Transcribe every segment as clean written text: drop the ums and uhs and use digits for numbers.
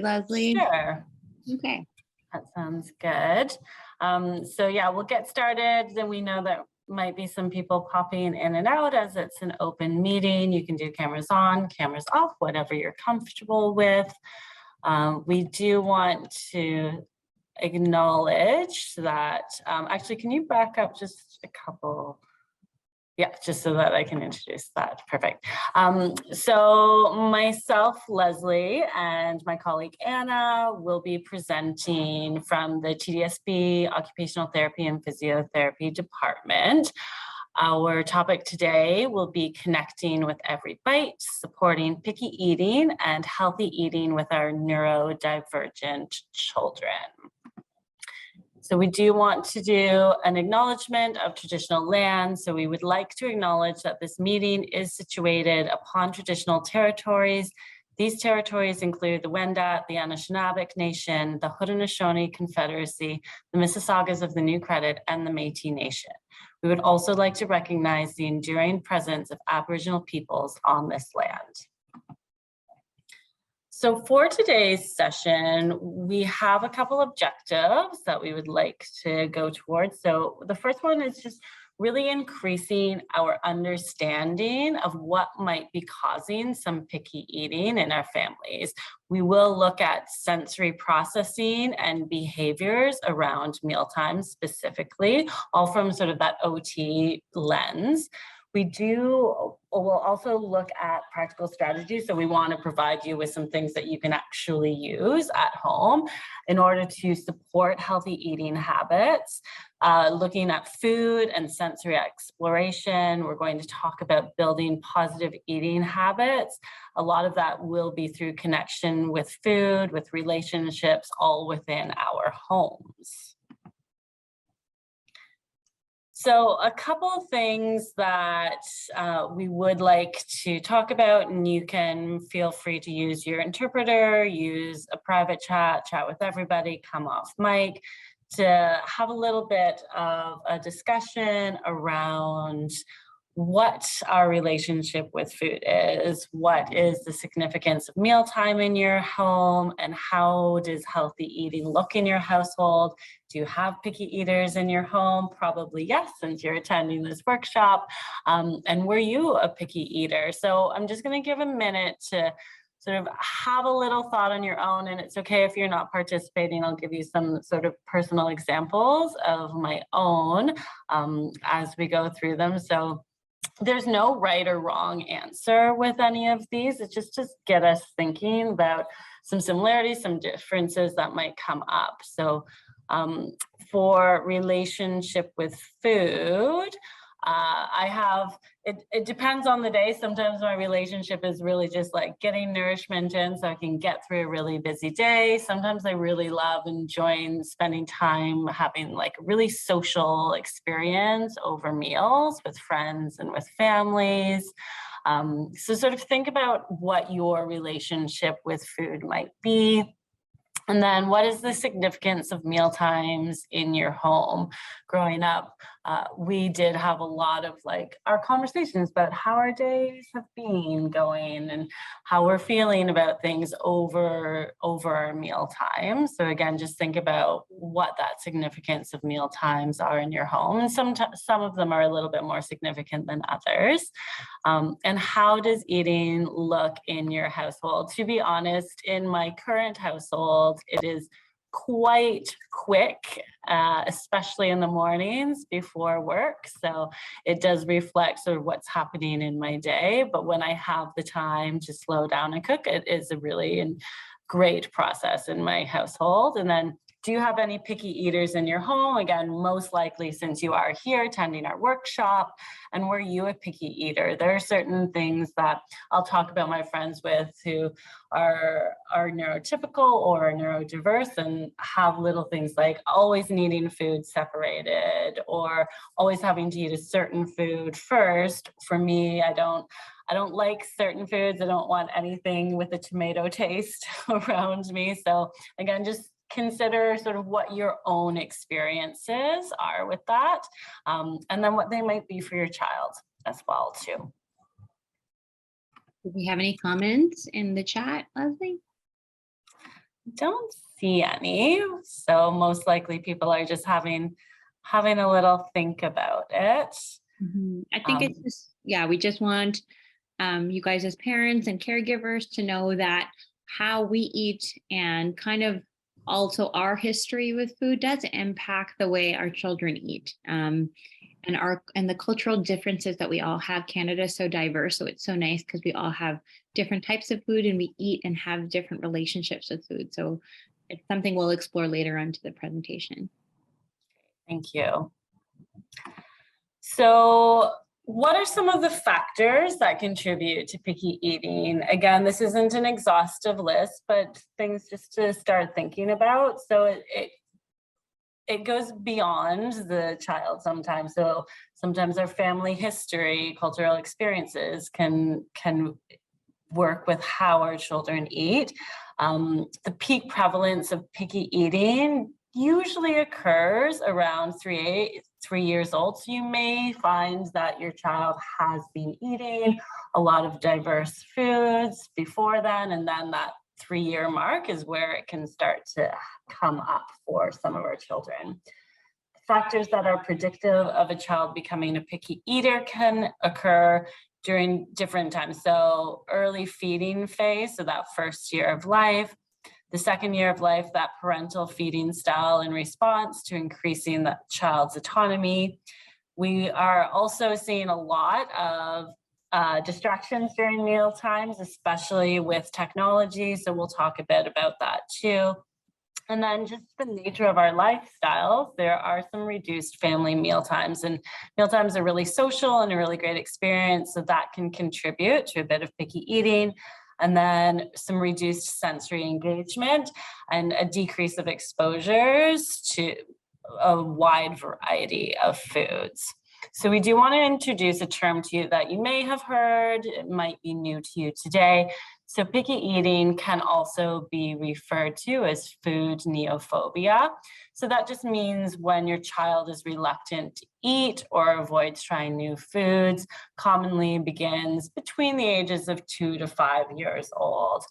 Leslie? Sure. Okay. That sounds good. So yeah, we'll get started. Then we know that might be some people popping in and out as it's an open meeting. You can do cameras on, cameras off, whatever you're comfortable with. We do want to acknowledge that, actually, can you back up just a couple? Yeah, just so that I can introduce that. Perfect. So myself, Leslie, and my colleague Anna will be presenting from the TDSB Occupational Therapy and Physiotherapy Department. Our topic today will be connecting with every bite, supporting picky eating and healthy eating with our neurodivergent children. So we do want to do an acknowledgement of traditional land. So we would like to acknowledge that this meeting is situated upon traditional territories. These territories include the Wendat, the Anishinaabeg Nation, the Haudenosaunee Confederacy, the Mississaugas of the New Credit, and the Métis Nation. We would also like to recognize the enduring presence of Aboriginal peoples on this land. So for today's session, we have a couple objectives that we would like to go towards. So the first one is just really increasing our understanding of what might be causing some picky eating in our families. We will look at sensory processing and behaviors around mealtimes specifically, all from sort of that OT lens. We'll also look at practical strategies. So we want to provide you with some things that you can actually use at home in order to support healthy eating habits. Looking at food and sensory exploration, we're going to talk about building positive eating habits. A lot of that will be through connection with food, with relationships, all within our homes. So a couple things that we would like to talk about, and you can feel free to use your interpreter, use a private chat with everybody, come off mic, to have a little bit of a discussion around what our relationship with food is, what is the significance of mealtime in your home, and how does healthy eating look in your household? Do you have picky eaters in your home? Probably yes, since you're attending this workshop. And were you a picky eater? So I'm just going to give a minute to sort of have a little thought on your own, and it's okay if you're not participating. I'll give you some sort of personal examples of my own as we go through them. So there's no right or wrong answer with any of these. It's just to get us thinking about some similarities, some differences that might come up. So for relationship with food, it depends on the day. Sometimes my relationship is really just like getting nourishment in so I can get through a really busy day. Sometimes I really love enjoying spending time having like a really social experience over meals with friends and with families. So sort of think about what your relationship with food might be. And then what is the significance of meal times in your home? Growing up, we did have a lot of like our conversations about how our days have been going and how we're feeling about things over our meal time. So again, just think about what that significance of meal times are in your home. And some of them are a little bit more significant than others. And how does eating look in your household? To be honest, in my current household, it is quite quick, especially in the mornings before work. So it does reflect sort of what's happening in my day. But when I have the time to slow down and cook, it is a really great process in my household. And then, do you have any picky eaters in your home? Again, most likely since you are here attending our workshop. And were you a picky eater? There are certain things that I'll talk about my friends with who are neurotypical or neurodiverse and have little things like always needing food separated or always having to eat a certain food first. For me, I don't like certain foods. I don't want anything with a tomato taste around me. So again, just consider sort of what your own experiences are with that, and then what they might be for your child as well too. Do we have any comments in the chat, Leslie? Don't see any. So most likely people are just having a little think about it. I think it's Um, just, yeah, we just want you guys as parents and caregivers to know that how we eat and kind of also our history with food does impact the way our children eat. And the cultural differences that we all have. Canada is so diverse, so it's so nice because we all have different types of food and we eat and have different relationships with food. So it's something we'll explore later on to the presentation. Thank you. So, what are some of the factors that contribute to picky eating? Again, this isn't an exhaustive list, but things just to start thinking about. So it goes beyond the child sometimes. So sometimes our family history, cultural experiences can work with how our children eat. The peak prevalence of picky eating usually occurs around 3 years old. So you may find that your child has been eating a lot of diverse foods before then, and then that 3-year mark is where it can start to come up for some of our children. Factors that are predictive of a child becoming a picky eater can occur during different times. So early feeding phase, so that first year of life, the second year of life, that parental feeding style in response to increasing the child's autonomy. We are also seeing a lot of distractions during meal times, especially with technology. So we'll talk a bit about that too. And then just the nature of our lifestyles, there are some reduced family meal times, and meal times are really social and a really great experience. So that can contribute to a bit of picky eating. And then some reduced sensory engagement and a decrease of exposures to a wide variety of foods. So we do want to introduce a term to you that you may have heard, it might be new to you today. So picky eating can also be referred to as food neophobia. So that just means when your child is reluctant to eat or avoids trying new foods, commonly begins between the ages of 2 to 5 years old.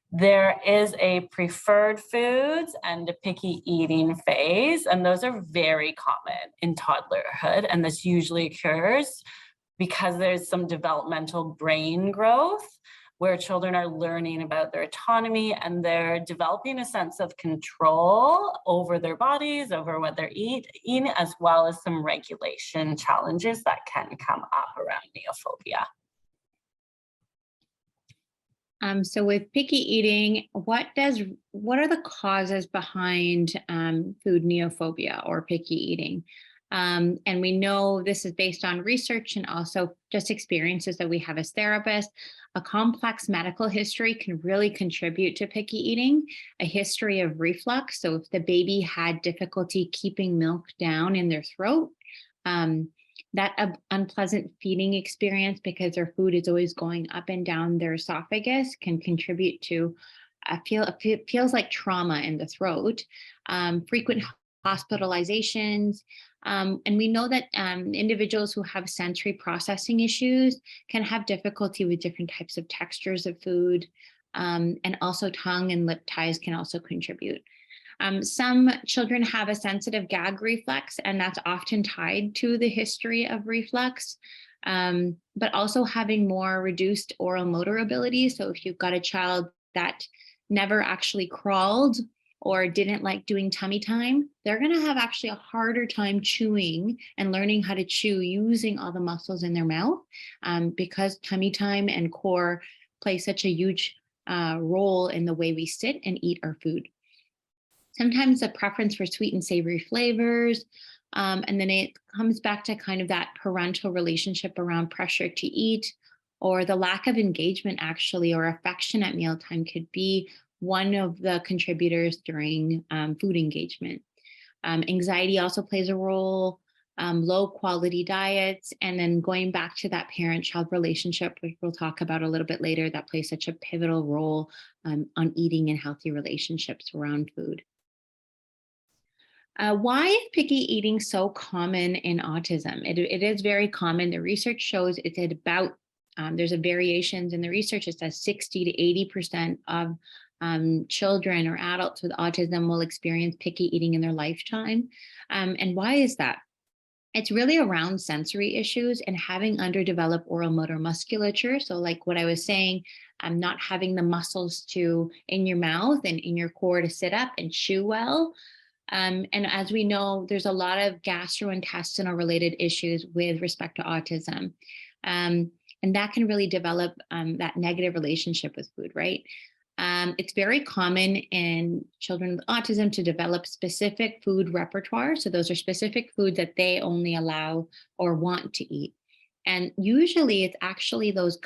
There is a preferred foods and a picky eating phase, and those are very common in toddlerhood. And this usually occurs because there's some developmental brain growth where children are learning about their autonomy and they're developing a sense of control over their bodies, over what they're eating, as well as some regulation challenges that can come up around neophobia. So with picky eating, what are the causes behind food neophobia or picky eating? And we know this is based on research and also just experiences that we have as therapists. A complex medical history can really contribute to picky eating. A history of reflux, so if the baby had difficulty keeping milk down in their throat, that unpleasant feeding experience because their food is always going up and down their esophagus can contribute to feels like trauma in the throat, frequent hospitalizations. And we know that individuals who have sensory processing issues can have difficulty with different types of textures of food. And also tongue and lip ties can also contribute. Some children have a sensitive gag reflex, and that's often tied to the history of reflux, but also having more reduced oral motor ability. So if you've got a child that never actually crawled or didn't like doing tummy time, they're going to have actually a harder time chewing and learning how to chew using all the muscles in their mouth, because tummy time and core play such a huge role in the way we sit and eat our food. Sometimes a preference for sweet and savory flavors. And then it comes back to kind of that parental relationship around pressure to eat, or the lack of engagement actually, or affection at mealtime could be one of the contributors during food engagement. Anxiety also plays a role, low quality diets, and then going back to that parent-child relationship, which we'll talk about a little bit later, that plays such a pivotal role on eating and healthy relationships around food. Why is picky eating so common in autism? It is very common. The research shows it's at about, there's a variations in the research. It says 60 to 80% of children or adults with autism will experience picky eating in their lifetime. And why is that? It's really around sensory issues and having underdeveloped oral motor musculature. So, like what I was saying, not having the muscles to in your mouth and in your core to sit up and chew well. And as we know, there's a lot of gastrointestinal related issues with respect to autism. And that can really develop that negative relationship with food, right? It's very common in children with autism to develop specific food repertoire. So those are specific foods that they only allow or want to eat. And usually it's actually those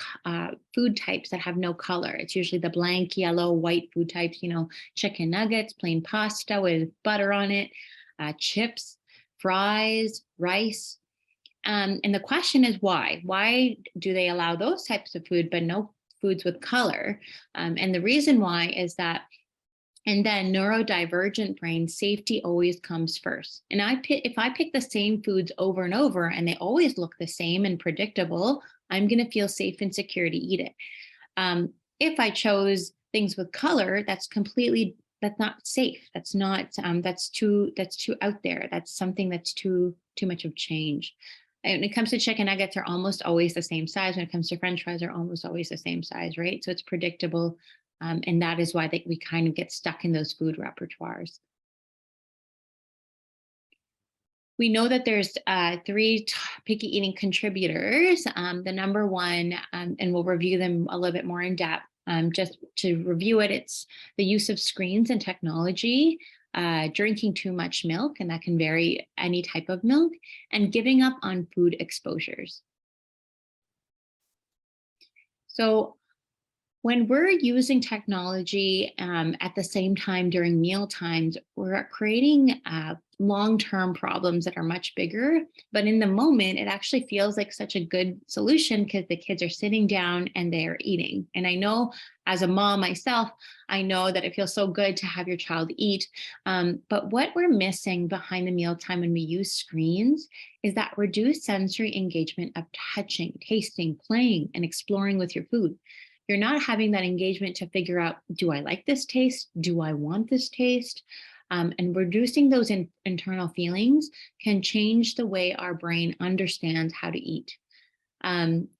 food types that have no color. It's usually the blank, yellow, white food types, chicken nuggets, plain pasta with butter on it, chips, fries, rice. And the question is why? Why do they allow those types of food, but no foods with color? And the reason why is that in that neurodivergent brain, safety always comes first. And if I pick the same foods over and over and they always look the same and predictable, I'm going to feel safe and secure to eat it. If I chose things with color, that's not safe. That's not, that's too out there. That's something that's too much of change. And when it comes to chicken nuggets, are almost always the same size. When it comes to French fries, are almost always the same size, right? So it's predictable. And that is why we kind of get stuck in those food repertoires. We know that there's three picky eating contributors. The number one, and we'll review them a little bit more in depth. Just to review it, it's the use of screens and technology, drinking too much milk, and that can vary any type of milk, and giving up on food exposures. So when we're using technology at the same time during meal times, we're creating long-term problems that are much bigger. But in the moment, it actually feels like such a good solution because the kids are sitting down and they're eating. And I know as a mom myself, I know that it feels so good to have your child eat. But what we're missing behind the mealtime when we use screens is that reduced sensory engagement of touching, tasting, playing, and exploring with your food. You're not having that engagement to figure out, do I like this taste? Do I want this taste? And reducing those internal feelings can change the way our brain understands how to eat.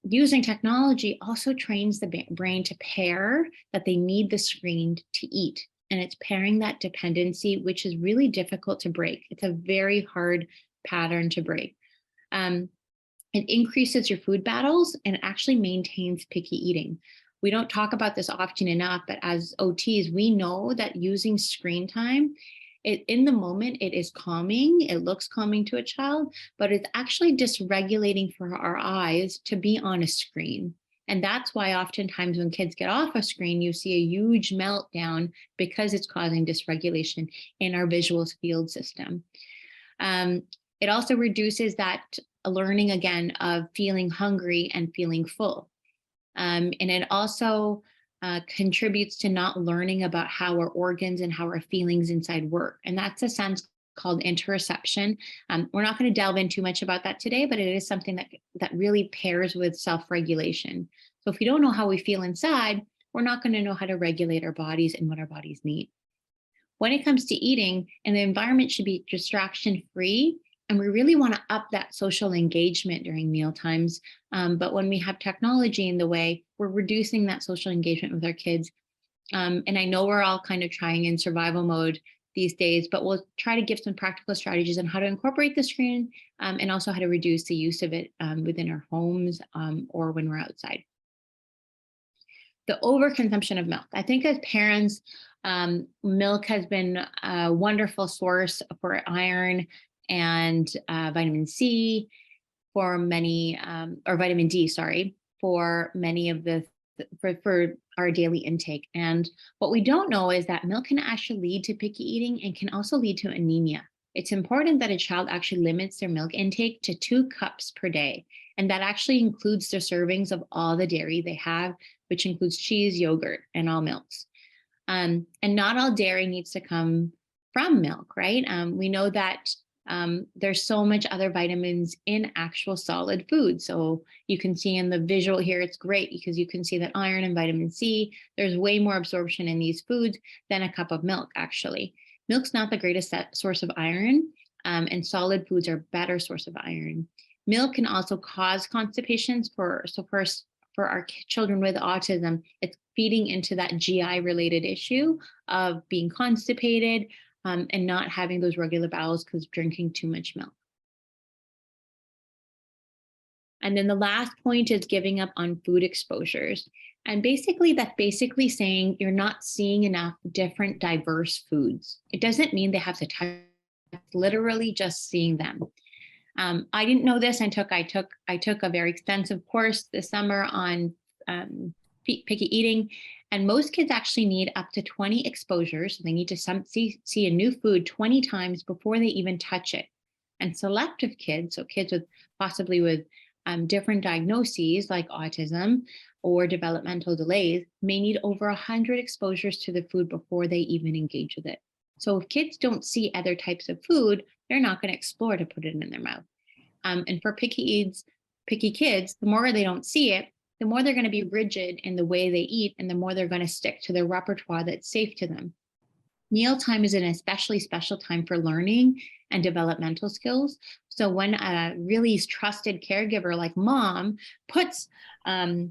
Using technology also trains the brain to pair that they need the screen to eat. And it's pairing that dependency, which is really difficult to break. It's a very hard pattern to break. It increases your food battles and it actually maintains picky eating. We don't talk about this often enough, but as OTs, we know that using screen time, in the moment, it is calming. It looks calming to a child, but it's actually dysregulating for our eyes to be on a screen. And that's why oftentimes when kids get off a screen, you see a huge meltdown because it's causing dysregulation in our visual field system. It also reduces that learning again of feeling hungry and feeling full. And it also contributes to not learning about how our organs and how our feelings inside work. And that's a sense called interoception. We're not going to delve in too much about that today, but it is something that really pairs with self-regulation. So if we don't know how we feel inside, we're not going to know how to regulate our bodies and what our bodies need. When it comes to eating, and the environment should be distraction-free, and we really want to up that social engagement during meal times. But when we have technology in the way, we're reducing that social engagement with our kids. And I know we're all kind of trying in survival mode these days, but we'll try to give some practical strategies on how to incorporate the screen and also how to reduce the use of it within our homes or when we're outside. The overconsumption of milk. I think as parents, milk has been a wonderful source for iron and vitamin C for many, or vitamin D, sorry, for many of for our daily intake. And what we don't know is that milk can actually lead to picky eating and can also lead to anemia. It's important that a child actually limits their milk intake to 2 cups per day. And that actually includes the servings of all the dairy they have, which includes cheese, yogurt, and all milks. And not all dairy needs to come from milk, right? We know that There's so much other vitamins in actual solid food. So you can see in the visual here, it's great because you can see that iron and vitamin C, there's way more absorption in these foods than a cup of milk, actually. Milk's not the greatest source of iron, and solid foods are a better source of iron. Milk can also cause constipations for our children with autism. It's feeding into that GI related issue of being constipated, and not having those regular bowels because drinking too much milk. And then the last point is giving up on food exposures. And basically, that's basically saying you're not seeing enough different diverse foods. It doesn't mean they have to touch, it's literally just seeing them. I didn't know this. I took a very extensive course this summer on picky eating, and most kids actually need up to 20 exposures. They need to see a new food 20 times before they even touch it. And selective kids, so kids with possibly with different diagnoses like autism or developmental delays, may need over 100 exposures to the food before they even engage with it. So if kids don't see other types of food, they're not going to explore to put it in their mouth. And for picky kids, the more they don't see it, the more they're going to be rigid in the way they eat, and the more they're going to stick to their repertoire that's safe to them. Mealtime is an especially special time for learning and developmental skills. So when a really trusted caregiver like mom puts a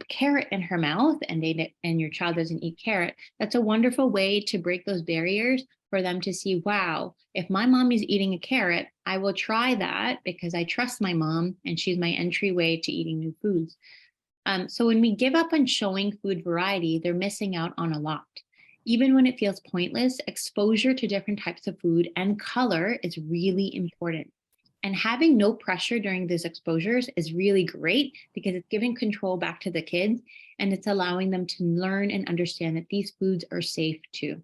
carrot in her mouth and your child doesn't eat carrot, that's a wonderful way to break those barriers for them to see, wow, if my mom is eating a carrot, I will try that because I trust my mom and she's my entryway to eating new foods. So when we give up on showing food variety, they're missing out on a lot. Even when it feels pointless, exposure to different types of food and color is really important. And having no pressure during these exposures is really great because it's giving control back to the kids and it's allowing them to learn and understand that these foods are safe too.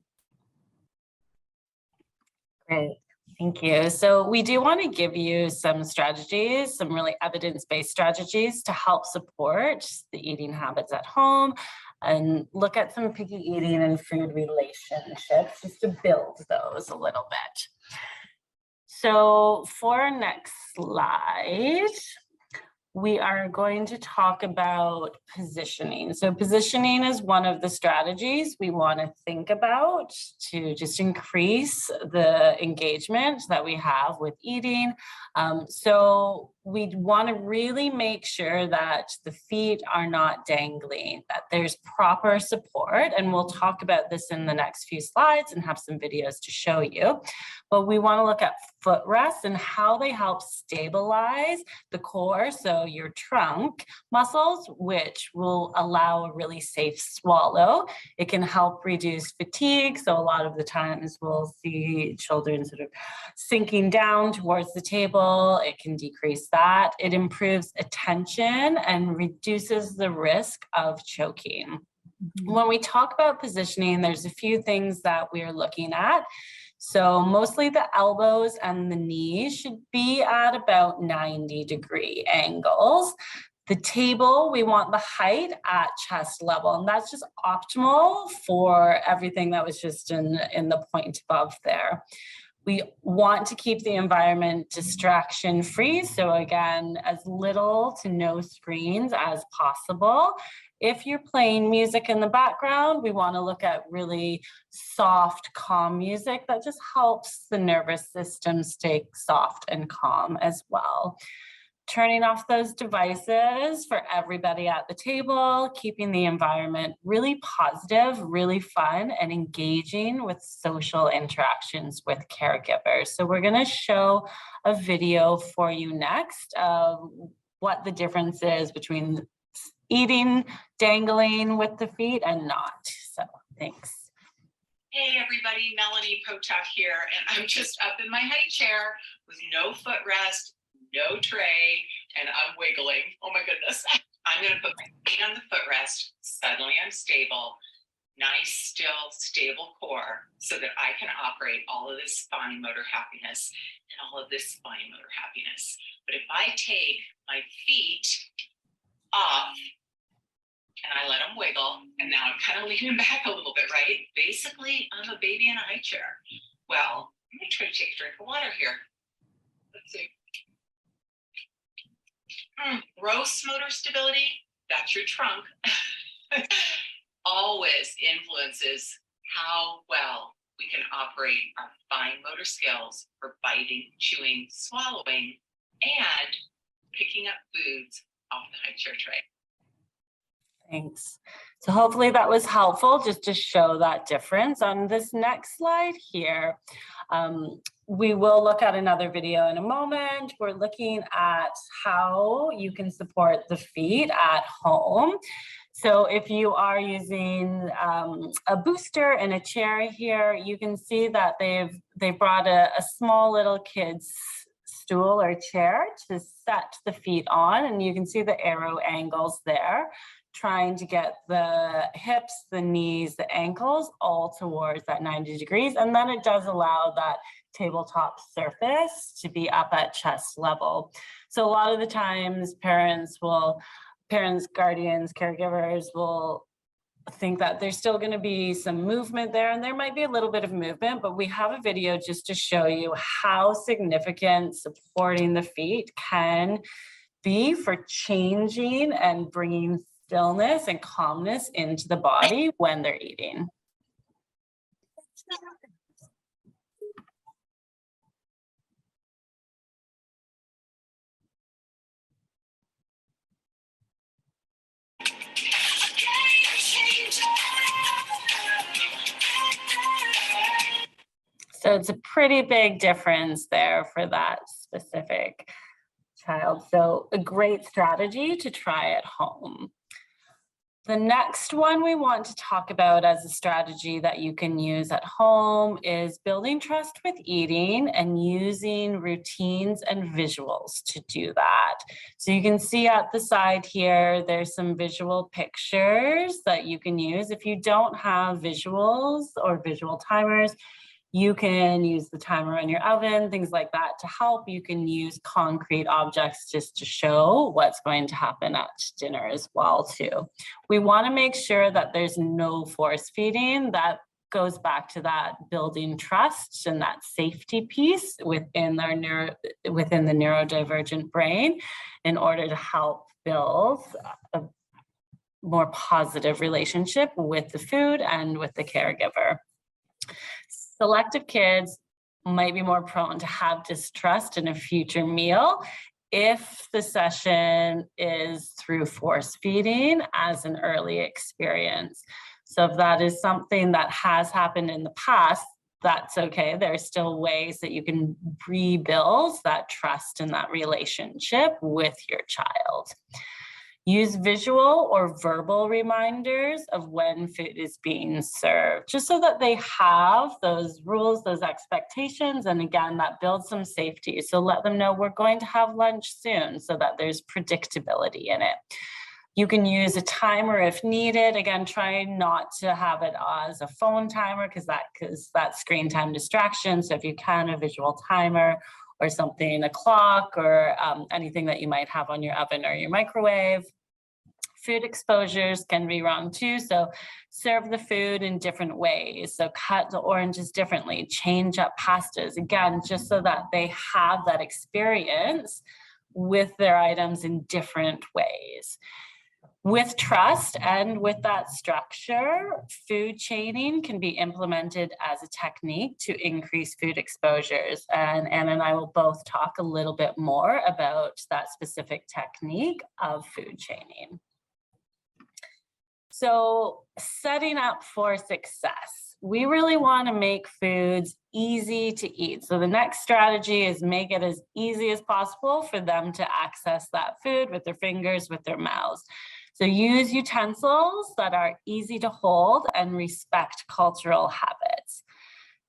Great. Thank you. So we do want to give you some strategies, some really evidence-based strategies to help support the eating habits at home and look at some picky eating and food relationships just to build those a little bit. So for our next slide, we are going to talk about positioning. So positioning is one of the strategies we want to think about to just increase the engagement that we have with eating. So we want to really make sure that the feet are not dangling, that there's proper support. And we'll talk about this in the next few slides and have some videos to show you. But we want to look at footrests and how they help stabilize the core, so your trunk muscles, which will allow a really safe swallow. It can help reduce fatigue. So a lot of the times we'll see children sort of sinking down towards the table. It can decrease that. It improves attention and reduces the risk of choking. When we talk about positioning, there's a few things that we're looking at. So mostly the elbows and the knees should be at about 90-degree angles. The table, we want the height at chest level, and that's just optimal for everything that was just in the point above there. We want to keep the environment distraction-free. So again, as little to no screens as possible. If you're playing music in the background, we want to look at really soft, calm music that just helps the nervous system stay soft and calm as well. Turning off those devices for everybody at the table, keeping the environment really positive, really fun, and engaging with social interactions with caregivers. So we're going to show a video for you next of what the difference is between eating, dangling with the feet and not. So thanks. Hey everybody, Melanie Potok here, and I'm just up in my high chair with no footrest, no tray, and I'm wiggling. Oh my goodness. I'm gonna put my feet on the footrest. Suddenly I'm stable, nice, still, stable core so that I can operate all of this fine motor happiness and all of this fine motor happiness. But if I take my feet off and I let them wiggle, and now I'm kind of leaning back a little bit, right? Basically, I'm a baby in a high chair. Well, I'm gonna try to take a drink of water here. Let's see. Gross motor stability, that's your trunk, always influences how well we can operate our fine motor skills for biting, chewing, swallowing, and picking up foods off the high chair tray. Thanks. So hopefully that was helpful just to show that difference. On this next slide here, we will look at another video in a moment. We're looking at how you can support the feet at home. So if you are using a booster and a chair here, you can see that they brought a small little kid's stool or chair to set the feet on, and you can see the arrow angles there, trying to get the hips, the knees, the ankles all towards that 90 degrees. And then it does allow that tabletop surface to be up at chest level. So a lot of the times parents, guardians, caregivers will think that there's still going to be some movement there, and there might be a little bit of movement, but we have a video just to show you how significant supporting the feet can be for changing and bringing stillness and calmness into the body when they're eating. So it's a pretty big difference there for that specific child. So a great strategy to try at home. The next one we want to talk about as a strategy that you can use at home is building trust with eating and using routines and visuals to do that. So you can see at the side here, there's some visual pictures that you can use. If you don't have visuals or visual timers, you can use the timer on your oven, things like that to help. You can use concrete objects just to show what's going to happen at dinner as well too. We want to make sure that there's no force feeding. That goes back to that building trust and that safety piece within the neurodivergent brain in order to help build a more positive relationship with the food and with the caregiver. Selective kids might be more prone to have distrust in a future meal if the session is through force feeding as an early experience. So if that is something that has happened in the past, that's okay. There are still ways that you can rebuild that trust and that relationship with your child. Use visual or verbal reminders of when food is being served, just so that they have those rules, those expectations, and again, that builds some safety. So let them know we're going to have lunch soon so that there's predictability in it. You can use a timer if needed. Again, try not to have it as a phone timer because that's screen time distraction. So if you can, a visual timer or something, a clock or anything that you might have on your oven or your microwave. Food exposures can be wrong too. So serve the food in different ways. So cut the oranges differently, change up pastas, again, just so that they have that experience with their items in different ways. With trust and with that structure, food chaining can be implemented as a technique to increase food exposures. And Anna and I will both talk a little bit more about that specific technique of food chaining. So setting up for success. We really want to make foods easy to eat. So the next strategy is make it as easy as possible for them to access that food with their fingers, with their mouths. So use utensils that are easy to hold and respect cultural habits.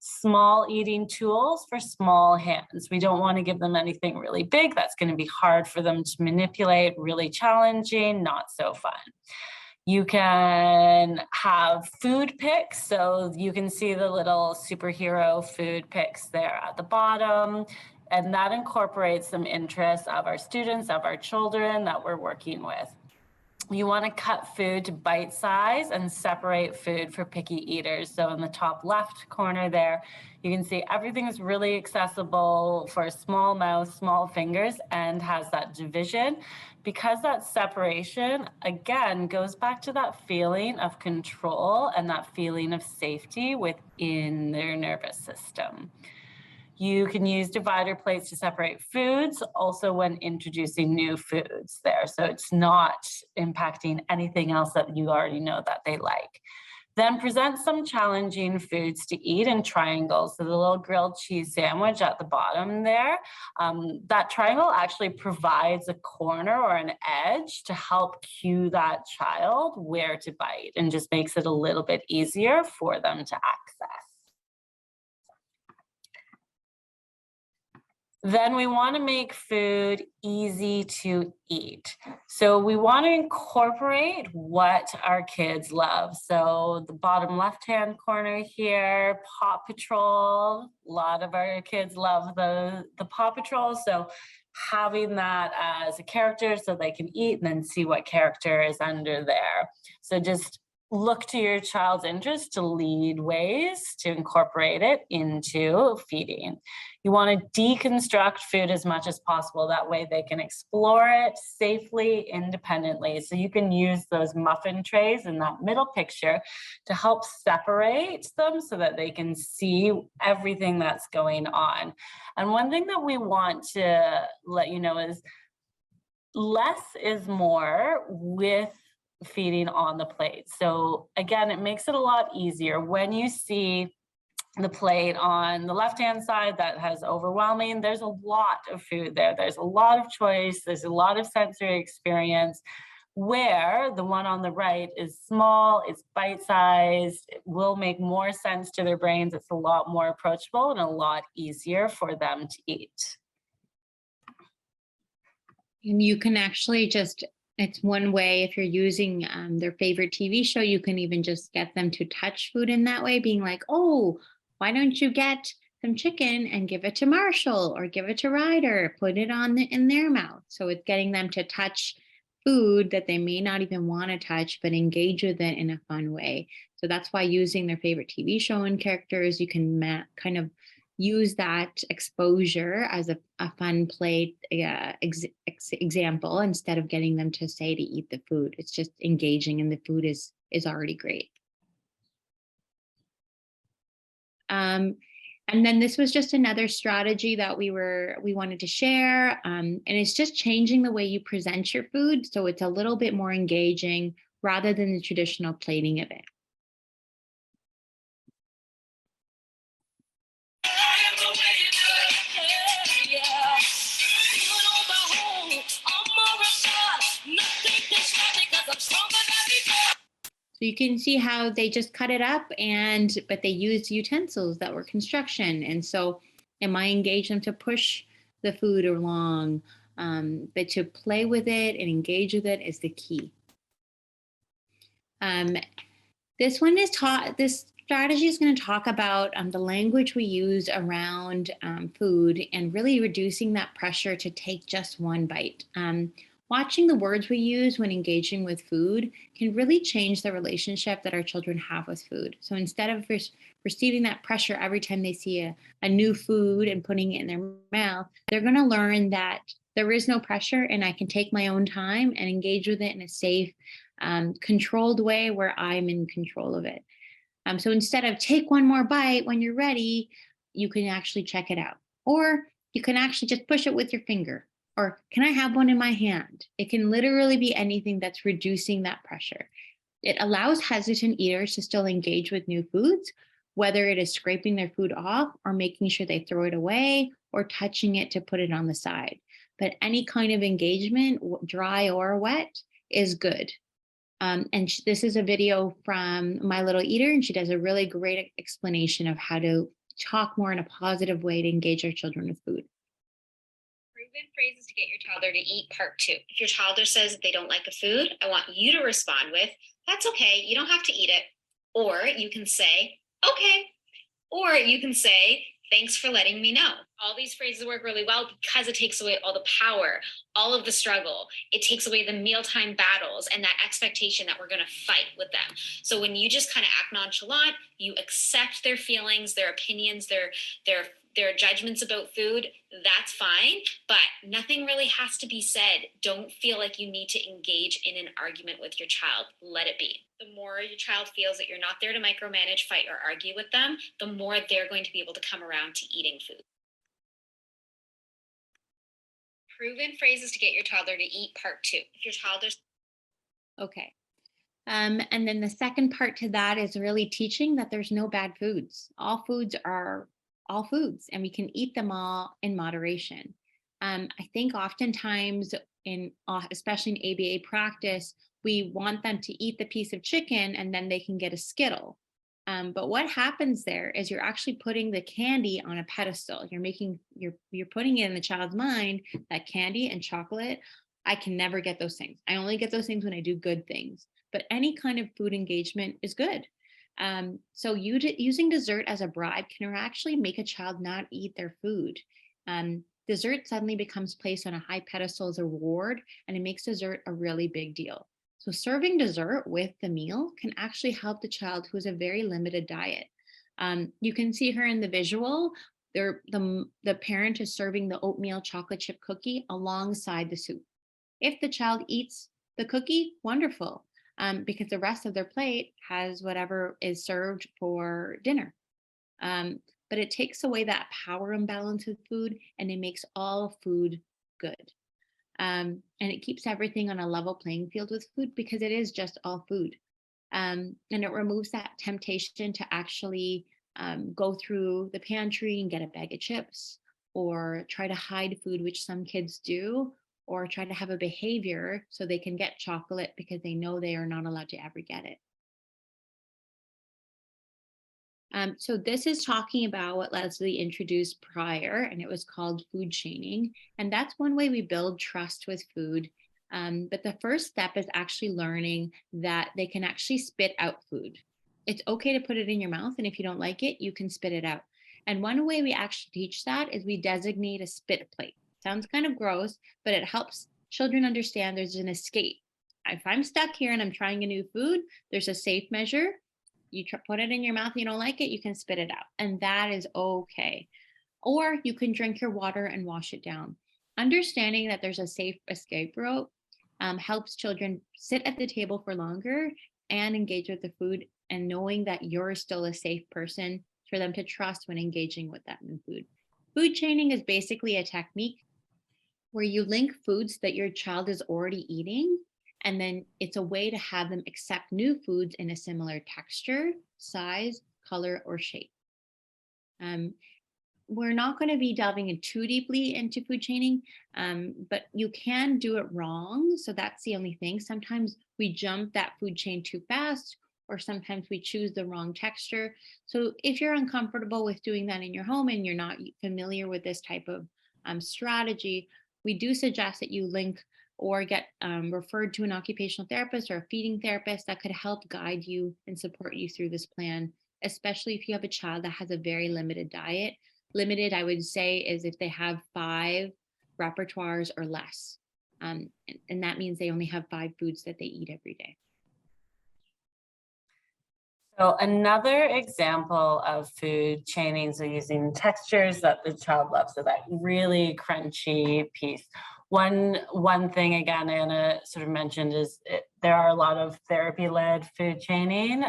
Small eating tools for small hands. We don't want to give them anything really big. That's going to be hard for them to manipulate, really challenging, not so fun. You can have food picks. So you can see the little superhero food picks there at the bottom. And that incorporates some interests of our students, of our children that we're working with. You want to cut food to bite size and separate food for picky eaters. So in the top left corner there, you can see everything is really accessible for a small mouth, small fingers, and has that division. Because that separation, again, goes back to that feeling of control and that feeling of safety within their nervous system. You can use divider plates to separate foods, also when introducing new foods there. So it's not impacting anything else that you already know that they like. Then present some challenging foods to eat in triangles. So the little grilled cheese sandwich at the bottom there, that triangle actually provides a corner or an edge to help cue that child where to bite and just makes it a little bit easier for them to access. Then we want to make food easy to eat. So we want to incorporate what our kids love. So the bottom left-hand corner here, Paw Patrol. A lot of our kids love the Paw Patrol. So having that as a character so they can eat and then see what character is under there. So just look to your child's interest to lead ways to incorporate it into feeding. You want to deconstruct food as much as possible. That way they can explore it safely, independently. So you can use those muffin trays in that middle picture to help separate them so that they can see everything that's going on. And one thing that we want to let you know is less is more with feeding on the plate. So again, it makes it a lot easier when you see the plate on the left-hand side that has overwhelming, there's a lot of food there. There's a lot of choice. There's a lot of sensory experience, where the one on the right is small, it's bite-sized, it will make more sense to their brains. It's a lot more approachable and a lot easier for them to eat. And you can actually just, it's one way if you're using their favorite TV show, you can even just get them to touch food in that way, being like, oh, why don't you get some chicken and give it to Marshall or give it to Ryder, put it on in their mouth. So it's getting them to touch food that they may not even want to touch, but engage with it in a fun way. So that's why using their favorite TV show and characters, you can kind of use that exposure as a fun play example instead of getting them to say to eat the food. It's just engaging and the food is already great. And then this was just another strategy that we wanted to share. And it's just changing the way you present your food. So it's a little bit more engaging rather than the traditional plating of it. So you can see how they just cut it up but they used utensils that were construction. And so am I engage them to push the food along, but to play with it and engage with it is the key. This strategy is going to talk about the language we use around food and really reducing that pressure to take just one bite. Watching the words we use when engaging with food can really change the relationship that our children have with food. So instead of receiving that pressure every time they see a new food and putting it in their mouth, they're going to learn that there is no pressure and I can take my own time and engage with it in a safe, controlled way where I'm in control of it. So instead of take one more bite when you're ready, you can actually check it out. Or you can actually just push it with your finger. Or can I have one in my hand? It can literally be anything that's reducing that pressure. It allows hesitant eaters to still engage with new foods, whether it is scraping their food off or making sure they throw it away or touching it to put it on the side. But any kind of engagement, dry or wet, is good. This is a video from My Little Eater, and she does a really great explanation of how to talk more in a positive way to engage our children with food. Proven phrases to get your toddler to eat, part 2. If your toddler says that they don't like a food, I want you to respond with, that's okay, you don't have to eat it. Or you can say, okay. Or you can say, Thanks for letting me know. All these phrases work really well because it takes away all the power, all of the struggle. It takes away the mealtime battles and that expectation that we're going to fight with them. So when you just kind of act nonchalant, you accept their feelings, their opinions, their judgments about food, that's fine, but nothing really has to be said. Don't feel like you need to engage in an argument with your child. Let it be. The more your child feels that you're not there to micromanage, fight, or argue with them, the more they're going to be able to come around to eating food. Proven phrases to get your toddler to eat, part 2. If your toddler's Okay. And then the second part to that is really teaching that there's no bad foods. All foods are all foods, and we can eat them all in moderation. I think oftentimes especially in ABA practice, we want them to eat the piece of chicken and then they can get a Skittle. But what happens there is you're actually putting the candy on a pedestal. You're putting it in the child's mind that candy and chocolate, I can never get those things. I only get those things when I do good things. But any kind of food engagement is good. So using dessert as a bribe can actually make a child not eat their food. Dessert suddenly becomes placed on a high pedestal as a reward, and it makes dessert a really big deal. So serving dessert with the meal can actually help the child who has a very limited diet. You can see her in the visual. The parent is serving the oatmeal chocolate chip cookie alongside the soup. If the child eats the cookie, wonderful, because the rest of their plate has whatever is served for dinner. But it takes away that power imbalance with food, and it makes all food good. And it keeps everything on a level playing field with food because it is just all food. And it removes that temptation to actually go through the pantry and get a bag of chips, or try to hide food, which some kids do, or try to have a behavior so they can get chocolate because they know they are not allowed to ever get it. So this is talking about what Leslie introduced prior, and it was called food chaining. And that's one way we build trust with food. But the first step is actually learning that they can actually spit out food. It's okay to put it in your mouth, and if you don't like it, you can spit it out. And one way we actually teach that is we designate a spit plate. Sounds kind of gross, but it helps children understand there's an escape. If I'm stuck here and I'm trying a new food, there's a safe measure. You put it in your mouth, you don't like it, you can spit it out, and that is okay. Or you can drink your water and wash it down. Understanding that there's a safe escape route helps children sit at the table for longer and engage with the food, and knowing that you're still a safe person for them to trust when engaging with that new food. Food chaining is basically a technique where you link foods that your child is already eating, and then it's a way to have them accept new foods in a similar texture, size, color, or shape. We're not going to be delving in too deeply into food chaining, but you can do it wrong. So that's the only thing. Sometimes we jump that food chain too fast, or sometimes we choose the wrong texture. So if you're uncomfortable with doing that in your home and you're not familiar with this type of strategy, we do suggest that you link or get referred to an occupational therapist or a feeding therapist that could help guide you and support you through this plan, especially if you have a child that has a very limited diet. Limited, I would say, is if they have 5 repertoires or less. And that means they only have 5 foods that they eat every day. So another example of food chaining, so using textures that the child loves, so that really crunchy piece. One thing, again, Anna sort of mentioned is there are a lot of therapy-led food chaining.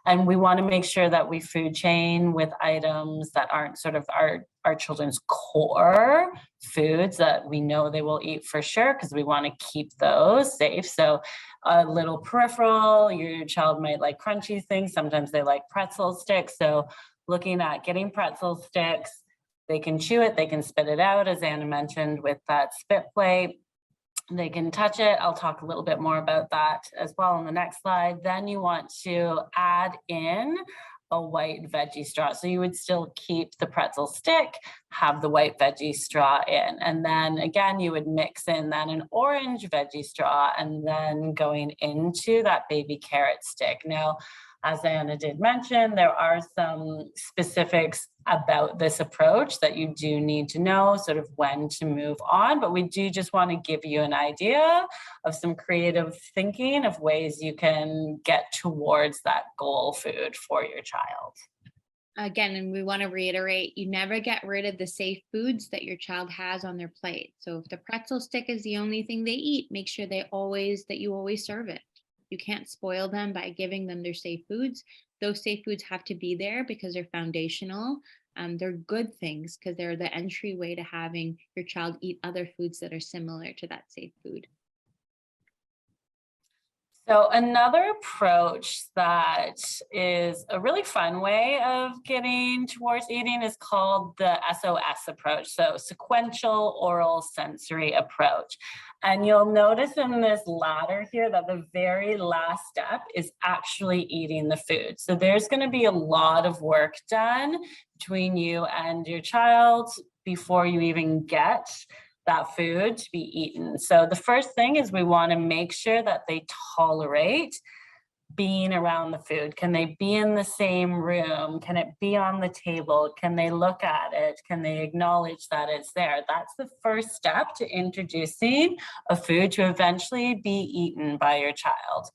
And we want to make sure that we food chain with items that aren't sort of our children's core foods that we know they will eat for sure, because we want to keep those safe. So a little peripheral, your child might like crunchy things. Sometimes they like pretzel sticks. So looking at getting pretzel sticks, they can chew it, they can spit it out, as Anna mentioned, with that spit plate. They can touch it. I'll talk a little bit more about that as well on the next slide. Then you want to add in a white veggie straw. So you would still keep the pretzel stick, have the white veggie straw in. And then again, you would mix in then an orange veggie straw, and then going into that baby carrot stick. Now, As Anna did mention, there are some specifics about this approach that you do need to know sort of when to move on, but we do just want to give you an idea of some creative thinking of ways you can get towards that goal food for your child. Again, and we want to reiterate, you never get rid of the safe foods that your child has on their plate. So if the pretzel stick is the only thing they eat, make sure that you always serve it. You can't spoil them by giving them their safe foods. Those safe foods have to be there because they're foundational. They're good things because they're the entryway to having your child eat other foods that are similar to that safe food. So another approach that is a really fun way of getting towards eating is called the SOS approach. So sequential oral sensory approach. And you'll notice in this ladder here that the very last step is actually eating the food. So there's going to be a lot of work done between you and your child before you even get that food to be eaten. So the first thing is we want to make sure that they tolerate being around the food. Can they be in the same room? Can it be on the table? Can they look at it? Can they acknowledge that it's there? That's the first step to introducing a food to eventually be eaten by your child.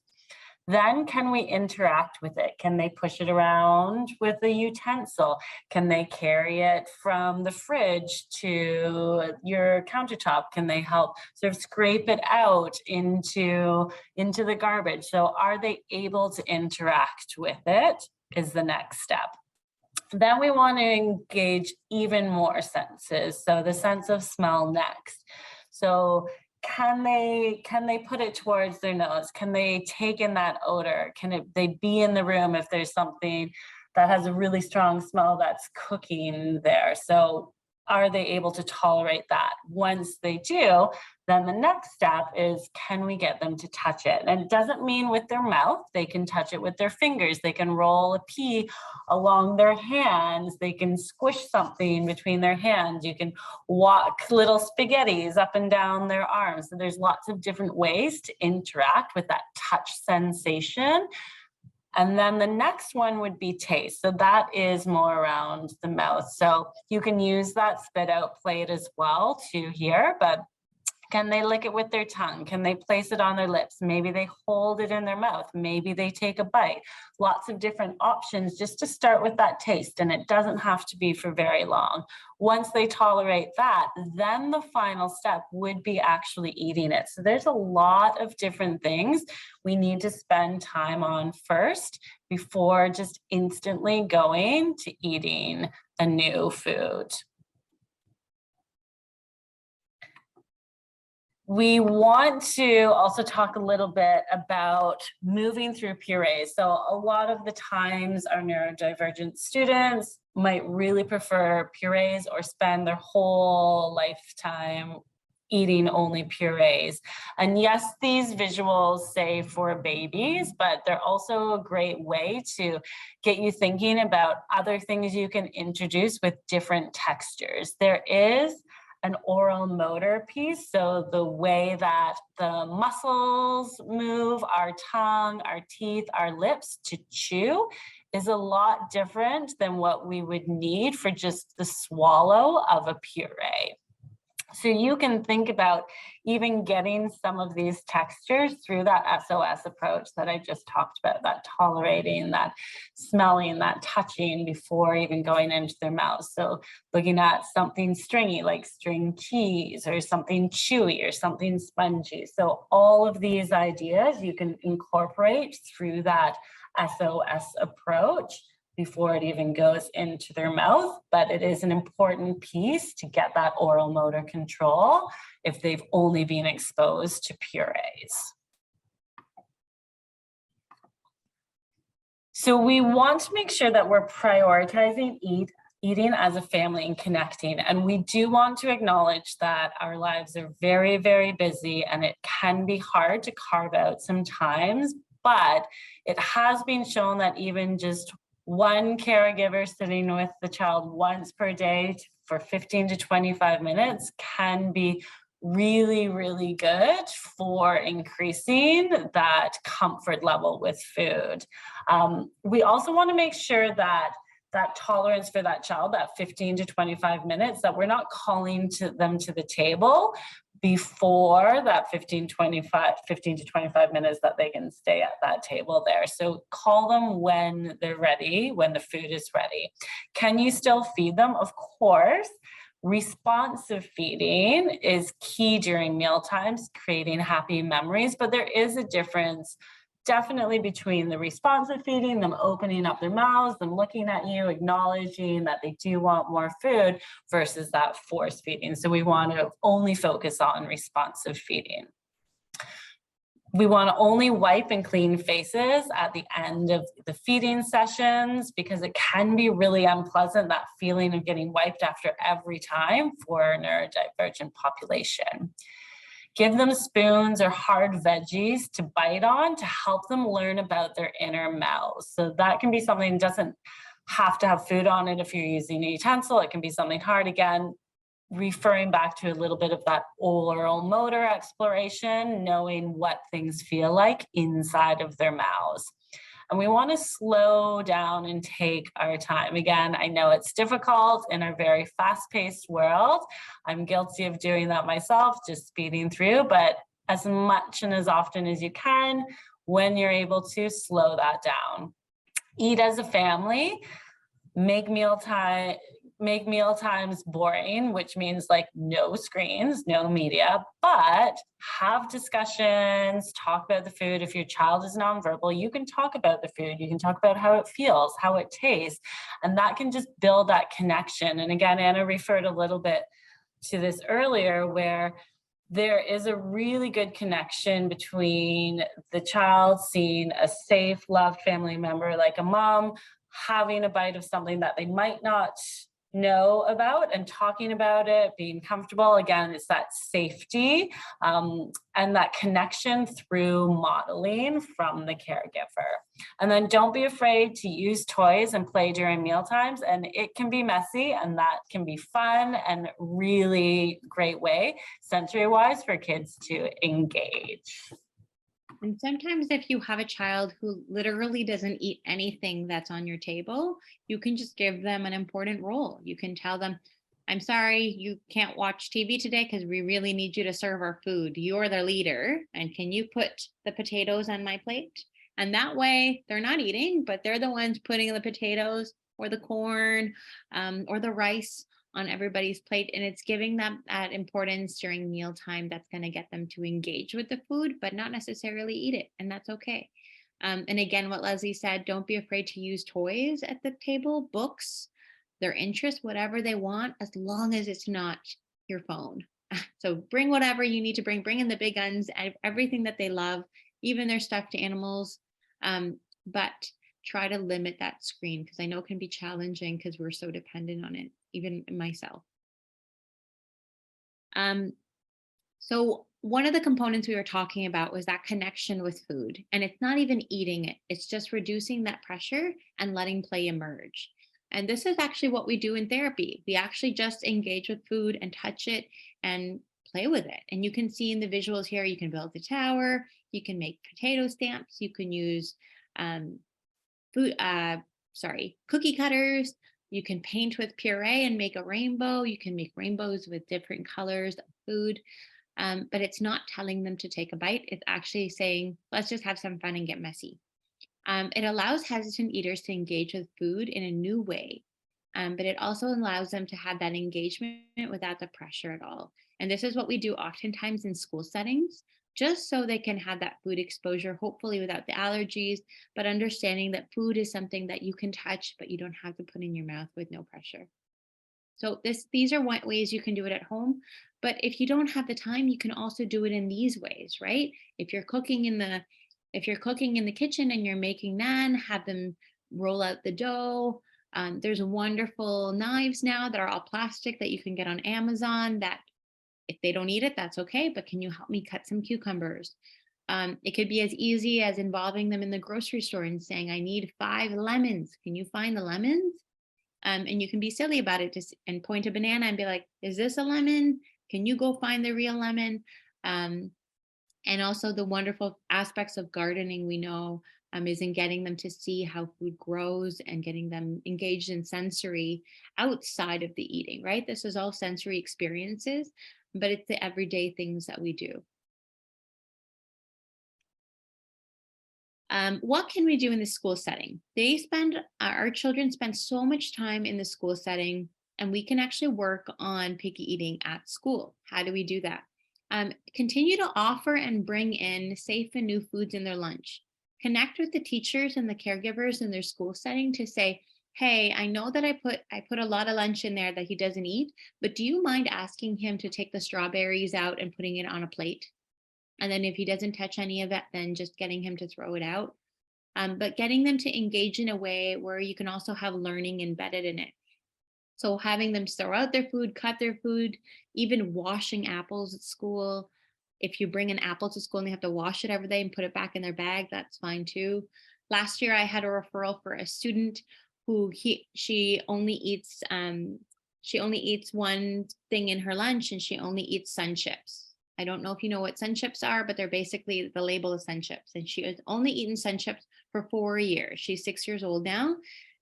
Then can we interact with it? Can they push it around with a utensil? Can they carry it from the fridge to your countertop? Can they help sort of scrape it out into the garbage? So are they able to interact with it is the next step. Then we want to engage even more senses. So the sense of smell next. So can they put it towards their nose? Can they take in that odor? Can they be in the room if there's something that has a really strong smell that's cooking there? So are they able to tolerate that? Once they do, then the next step is, can we get them to touch it? And it doesn't mean with their mouth. They can touch it with their fingers. They can roll a pea along their hands. They can squish something between their hands. You can walk little spaghettis up and down their arms. So there's lots of different ways to interact with that touch sensation. And then the next one would be taste. So that is more around the mouth. So you can use that spit out plate as well too here, but can they lick it with their tongue? Can they place it on their lips? Maybe they hold it in their mouth. Maybe they take a bite. Lots of different options just to start with that taste. And it doesn't have to be for very long. Once they tolerate that, then the final step would be actually eating it. So there's a lot of different things we need to spend time on first before just instantly going to eating a new food. We want to also talk a little bit about moving through purees. So a lot of the times our neurodivergent students might really prefer purees or spend their whole lifetime eating only purees. And yes, these visuals say for babies, but they're also a great way to get you thinking about other things you can introduce with different textures. There is an oral motor piece. So the way that the muscles move, our tongue, our teeth, our lips to chew is a lot different than what we would need for just the swallow of a puree. So you can think about even getting some of these textures through that SOS approach that I just talked about, that tolerating, that smelling, that touching before even going into their mouth. So looking at something stringy like string cheese, or something chewy or something spongy. So all of these ideas you can incorporate through that SOS approach before it even goes into their mouth, but it is an important piece to get that oral motor control if they've only been exposed to purees. So we want to make sure that we're prioritizing eating as a family and connecting. And we do want to acknowledge that our lives are very, very busy and it can be hard to carve out sometimes, but it has been shown that even just one caregiver sitting with the child once per day for 15 to 25 minutes can be really, really good for increasing that comfort level with food. We also want to make sure that that tolerance for that child, that 15 to 25 minutes, that we're not calling to them to the table before that 15 to 25 minutes that they can stay at that table there. So call them when they're ready, when the food is ready. Can you still feed them? Of course. Responsive feeding is key during meal times, creating happy memories, but there is a difference definitely between the responsive feeding, them opening up their mouths, them looking at you, acknowledging that they do want more food, versus that force feeding. So we want to only focus on responsive feeding. We want to only wipe and clean faces at the end of the feeding sessions, because it can be really unpleasant, that feeling of getting wiped after every time for a neurodivergent population. Give them spoons or hard veggies to bite on to help them learn about their inner mouths. So that can be something that doesn't have to have food on it if you're using a utensil. It can be something hard, again, referring back to a little bit of that oral motor exploration, knowing what things feel like inside of their mouths. And we want to slow down and take our time. Again, I know it's difficult in our very fast-paced world. I'm guilty of doing that myself, just speeding through, but as much and as often as you can, when you're able to, slow that down. Eat as a family. Make meal times boring, which means like no screens, no media, but have discussions, talk about the food. If your child is nonverbal, you can talk about the food. You can talk about how it feels, how it tastes, and that can just build that connection. And again, Anna referred a little bit to this earlier, where there is a really good connection between the child seeing a safe, loved family member like a mom, having a bite of something that they might not know about and talking about it, being comfortable. Again, it's that safety and that connection through modeling from the caregiver. And then don't be afraid to use toys and play during meal times. And it can be messy, and that can be fun and really great way, sensory-wise, for kids to engage. And sometimes if you have a child who literally doesn't eat anything that's on your table, you can just give them an important role. You can tell them, I'm sorry, you can't watch TV today because we really need you to serve our food. You're the leader. And can you put the potatoes on my plate? And that way they're not eating, but they're the ones putting the potatoes or the corn or the rice on everybody's plate, and it's giving them that importance during mealtime that's going to get them to engage with the food, but not necessarily eat it, and that's okay. And again, what Leslie said, don't be afraid to use toys at the table, books, their interests, whatever they want, as long as it's not your phone. So bring whatever you need to bring in the big guns, everything that they love, even their stuffed animals, but try to limit that screen, because I know it can be challenging because we're so dependent on it, even myself. So one of the components we were talking about was that connection with food, and it's not even eating it. It's just reducing that pressure and letting play emerge. And this is actually what we do in therapy. We actually just engage with food and touch it and play with it. And you can see in the visuals here, you can build a tower, you can make potato stamps, you can use cookie cutters, you can paint with puree and make a rainbow, you can make rainbows with different colors of food, but it's not telling them to take a bite. It's actually saying, let's just have some fun and get messy. It allows hesitant eaters to engage with food in a new way, but it also allows them to have that engagement without the pressure at all. And this is what we do oftentimes in school settings, just so they can have that food exposure, hopefully without the allergies, but understanding that food is something that you can touch, but you don't have to put in your mouth with no pressure. So these are ways you can do it at home. But if you don't have the time, you can also do it in these ways, right? If you're cooking in the kitchen and you're making naan, have them roll out the dough. There's wonderful knives now that are all plastic that you can get on Amazon that, if they don't eat it, that's okay, but can you help me cut some cucumbers? It could be as easy as involving them in the grocery store and saying, I need 5 lemons. Can you find the lemons? And you can be silly about it and point a banana and be like, is this a lemon? Can you go find the real lemon? And also the wonderful aspects of gardening we know is in getting them to see how food grows and getting them engaged in sensory outside of the eating, right? This is all sensory experiences, but it's the everyday things that we do. What can we do in the school setting? Our children spend so much time in the school setting, and we can actually work on picky eating at school. How do we do that? Continue to offer and bring in safe and new foods in their lunch. Connect with the teachers and the caregivers in their school setting to say, hey, I know that I put a lot of lunch in there that he doesn't eat, but do you mind asking him to take the strawberries out and putting it on a plate? And then if he doesn't touch any of it, then just getting him to throw it out. But getting them to engage in a way where you can also have learning embedded in it. So having them throw out their food, cut their food, even washing apples at school. If you bring an apple to school and they have to wash it every day and put it back in their bag, that's fine too. Last year, I had a referral for a student who she only eats one thing in her lunch, and she only eats Sun Chips. I don't know if you know what Sun Chips are, but they're basically the label of Sun Chips. And she has only eaten Sun Chips for 4 years. She's 6 years old now.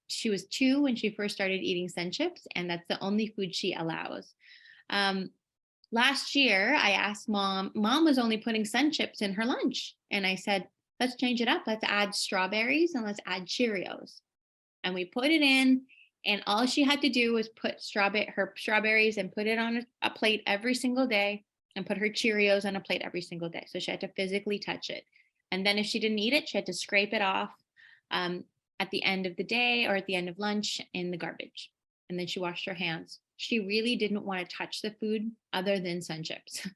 She was 2 when she first started eating Sun Chips, and that's the only food she allows. Last year, I asked mom was only putting Sun Chips in her lunch. And I said, let's change it up. Let's add strawberries and let's add Cheerios. And we put it in, and all she had to do was put her strawberries and put it on a plate every single day, and put her Cheerios on a plate every single day. So she had to physically touch it. And then if she didn't eat it, she had to scrape it off at the end of the day or at the end of lunch in the garbage. And then she washed her hands. She really didn't want to touch the food other than Sun Chips.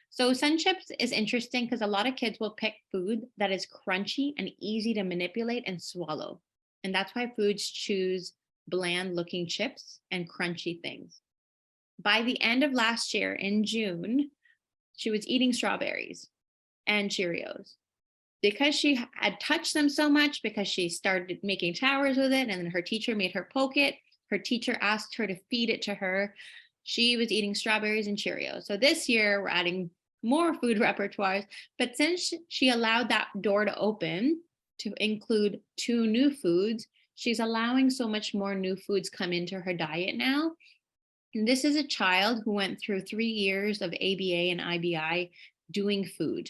So Sun Chips is interesting because a lot of kids will pick food that is crunchy and easy to manipulate and swallow. And that's why foods choose bland looking chips and crunchy things. By the end of last year in June, she was eating strawberries and Cheerios because she had touched them so much, because she started making towers with it, and then her teacher made her poke it. Her teacher asked her to feed it to her. She was eating strawberries and Cheerios. So this year we're adding more food repertoires, but since she allowed that door to open to include 2 new foods, she's allowing so much more new foods come into her diet now. And this is a child who went through 3 years of ABA and IBI doing food,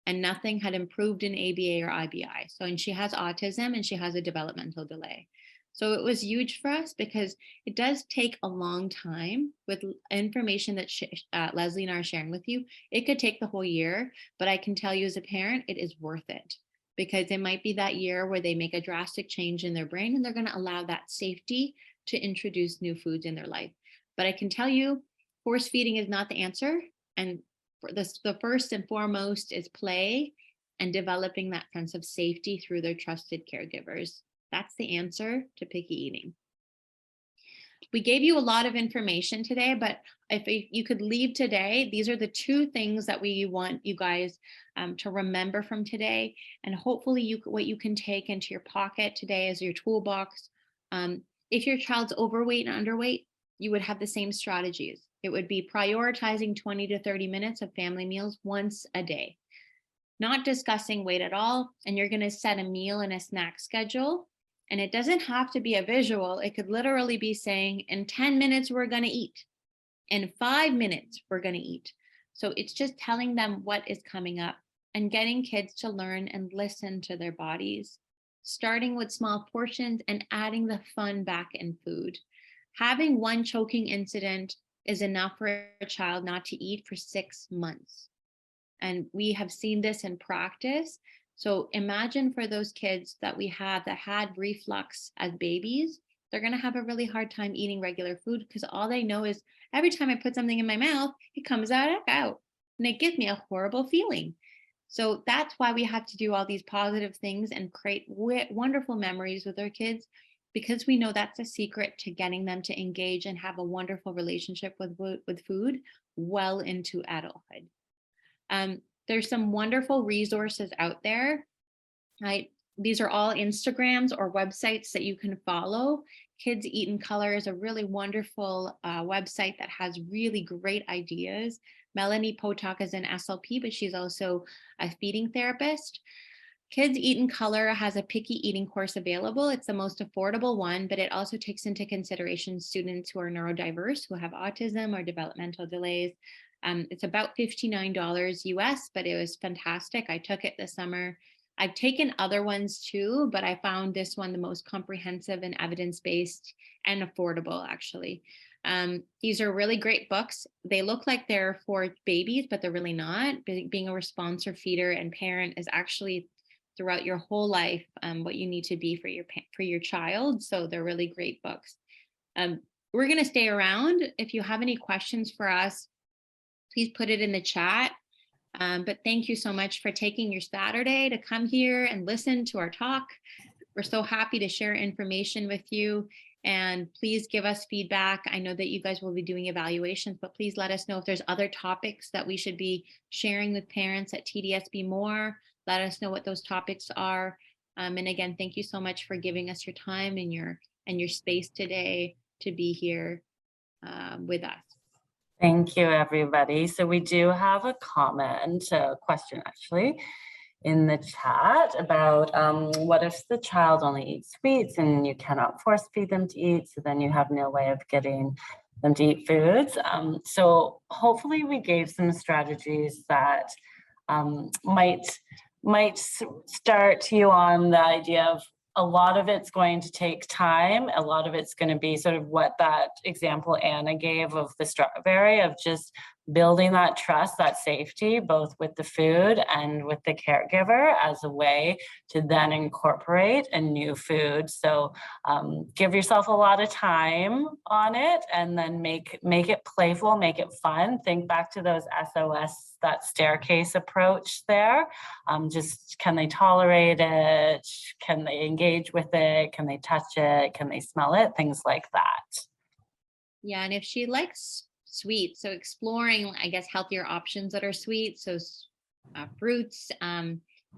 and nothing had improved in ABA or IBI. So, and she has autism and she has a developmental delay. So it was huge for us because it does take a long time with information that Leslie and I are sharing with you. It could take the whole year, but I can tell you as a parent, it is worth it, because it might be that year where they make a drastic change in their brain and they're going to allow that safety to introduce new foods in their life. But I can tell you, force feeding is not the answer. And the first and foremost is play and developing that sense of safety through their trusted caregivers. That's the answer to picky eating. We gave you a lot of information today, but if you could leave today, these are the 2 things that we want you guys to remember from today. And hopefully what you can take into your pocket today as your toolbox. If your child's overweight and underweight, you would have the same strategies. It would be prioritizing 20 to 30 minutes of family meals once a day, not discussing weight at all. And you're going to set a meal and a snack schedule. And it doesn't have to be a visual. It could literally be saying, in 10 minutes, we're going to eat. In 5 minutes, we're going to eat. So it's just telling them what is coming up and getting kids to learn and listen to their bodies, starting with small portions and adding the fun back in food. Having one choking incident is enough for a child not to eat for 6 months. And we have seen this in practice. So imagine for those kids that we have that had reflux as babies, they're going to have a really hard time eating regular food because all they know is every time I put something in my mouth, it comes out. And it gives me a horrible feeling. So that's why we have to do all these positive things and create wonderful memories with our kids, because we know that's a secret to getting them to engage and have a wonderful relationship with food well into adulthood. There's some wonderful resources out there. These are all Instagrams or websites that you can follow. Kids Eat in Color is a really wonderful website that has really great ideas. Melanie Potok is an SLP, but she's also a feeding therapist. Kids Eat in Color has a picky eating course available. It's the most affordable one, but it also takes into consideration students who are neurodiverse, who have autism or developmental delays. It's about $59 US, but it was fantastic. I took it this summer. I've taken other ones too, but I found this one the most comprehensive and evidence-based and affordable, actually. These are really great books. They look like they're for babies, but they're really not. Being a response or feeder and parent is actually throughout your whole life what you need to be for your child. So they're really great books. We're going to stay around. If you have any questions for us, please put it in the chat. But thank you so much for taking your Saturday to come here and listen to our talk. We're so happy to share information with you, and please give us feedback. I know that you guys will be doing evaluations, but please let us know if there's other topics that we should be sharing with parents at TDSB more. Let us know what those topics are. And again, thank you so much for giving us your time and your space today to be here with us. Thank you, everybody. So we do have a comment, a question actually, in the chat about what if the child only eats sweets and you cannot force feed them to eat, so then you have no way of getting them to eat foods. So hopefully we gave some strategies that might start you on the idea of a lot of it's going to take time. A lot of it's going to be sort of what that example Anna gave of the strawberry, of just building that trust, that safety, both with the food and with the caregiver, as a way to then incorporate a new food. So give yourself a lot of time on it, and then make it playful, make it fun. Think back to those SOS, that staircase approach there. Just, can they tolerate it? Can they engage with it? Can they touch it? Can they smell it? Things like that. Yeah, and if she likes sweet, so exploring, I guess, healthier options that are sweet, so fruits,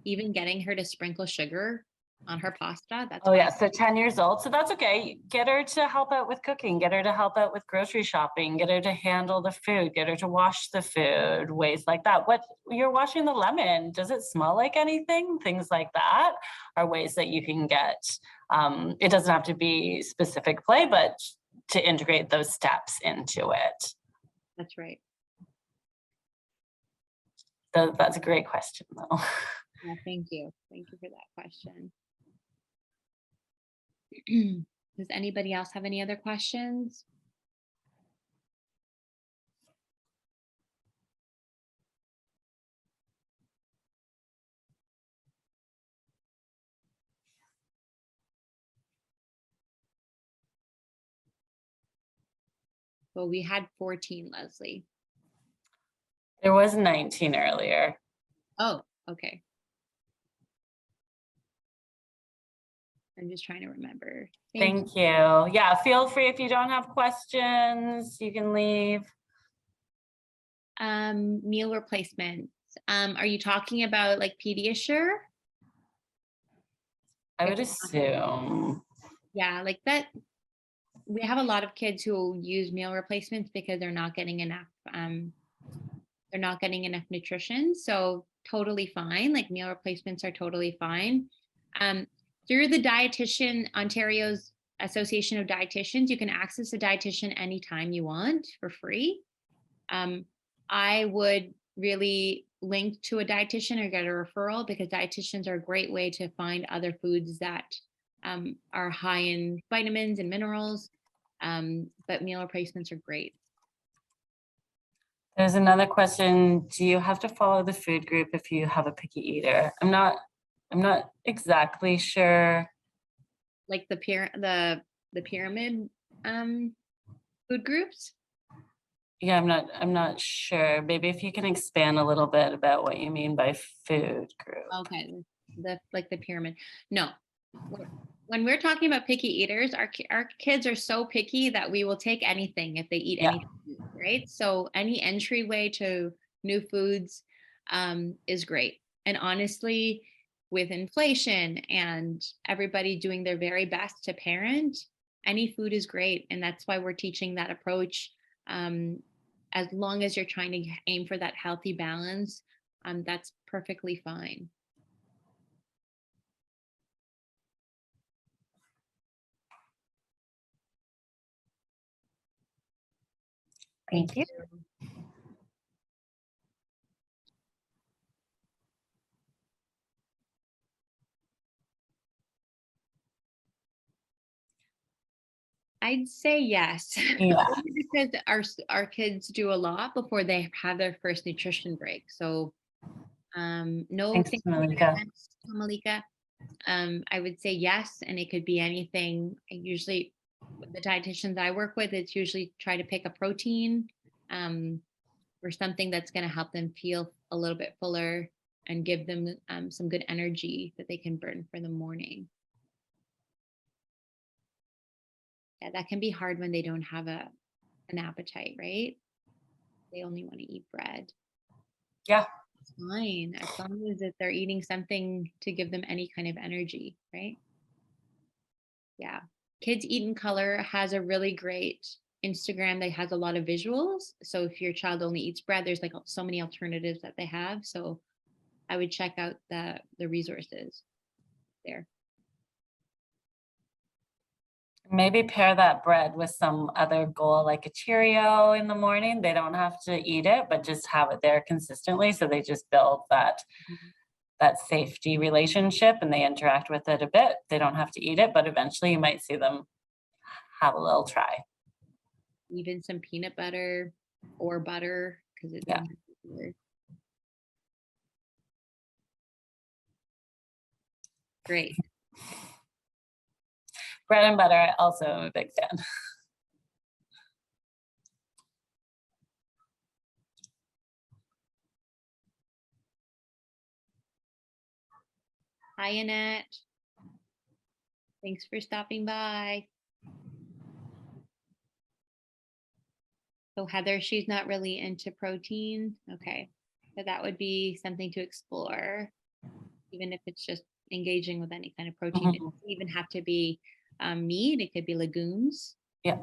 even getting her to sprinkle sugar on her pasta. That's oh yeah, so 10 years old, so that's okay. Get her to help out with cooking, get her to help out with grocery shopping, get her to handle the food, get her to wash the food, ways like that. What, you're washing the lemon, does it smell like anything? Things like that are ways that you can get, it doesn't have to be specific play, but to integrate those steps into it. That's right. So that's a great question though. Yeah, thank you. Thank you for that question. Does anybody else have any other questions? Well, we had 14, Leslie. There was 19 earlier. Oh, okay. I'm just trying to remember. Thank you. Yeah, feel free, if you don't have questions, you can leave. Meal replacements. Are you talking about like Pediasure? I would assume. Yeah, like that. We have a lot of kids who use meal replacements because they're not getting enough. They're not getting enough nutrition. So totally fine. Like meal replacements are totally fine. Through the dietitian, Ontario's Association of Dietitians, you can access a dietitian anytime you want for free. I would really link to a dietitian or get a referral, because dietitians are a great way to find other foods that are high in vitamins and minerals. But meal replacements are great. There's another question. Do you have to follow the food group if you have a picky eater? I'm not exactly sure. Like the pyramid food groups? Yeah, I'm not sure. Maybe if you can expand a little bit about what you mean by food group. Okay, like the pyramid. No. When we're talking about picky eaters, our kids are so picky that we will take anything if they eat anything, right? So any entryway to new foods is great. And honestly, with inflation and everybody doing their very best to parent any food is great. And that's why we're teaching that approach. As long as you're trying to aim for that healthy balance, that's perfectly fine. Thank you. I'd say yes. Yeah. Only because our kids do a lot before they have their first nutrition break. So no, Thanks, thank Malika. you, Malika. I would say yes, and it could be anything. I usually, with the dietitians I work with, it's usually try to pick a protein or something that's going to help them feel a little bit fuller and give them some good energy that they can burn for the morning. Yeah, that can be hard when they don't have an appetite, right? They only want to eat bread. Yeah. It's fine, as long as if they're eating something to give them any kind of energy, right? Yeah. Kids Eat in Color has a really great Instagram that has a lot of visuals. So if your child only eats bread, there's like so many alternatives that they have. So I would check out the resources there. Maybe pair that bread with some other goal, like a Cheerio in the morning. They don't have to eat it, but just have it there consistently. So they just build that safety relationship and they interact with it a bit. They don't have to eat it, but eventually you might see them have a little try. Even some peanut butter or butter, because it Yeah. doesn't have to be great. Bread and butter, I also am a big fan. Hi, Annette. Thanks for stopping by. So Heather, she's not really into protein. Okay. So that would be something to explore, even if it's just engaging with any kind of protein. It doesn't even have to be meat. It could be legumes. Yeah.